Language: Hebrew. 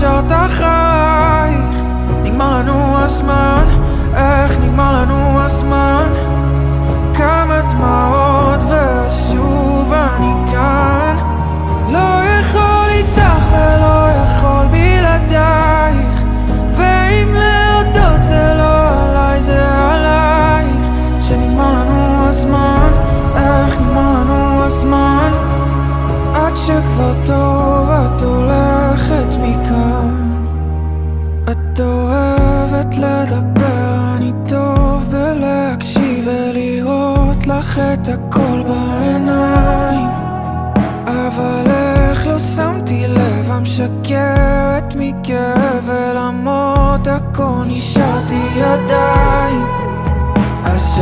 נשארת חייך. נגמר לנו הזמן, איך נגמר לנו הזמן? כמה דמעות ושוב אני כאן. לא יכול איתך ולא יכול בלעדייך, ואם להודות זה לא עליי זה עלייך. שנגמר לנו הזמן, איך נגמר לנו הזמן? עד שכבר טוב את הולכת מכאן. את אוהבת לדבר, אני טוב בלהקשיב ולראות לך את הכל בעיניים. אבל איך לא שמתי לב, המשקרת מכאב, ולמרות הכל נשארתי עדיין. אז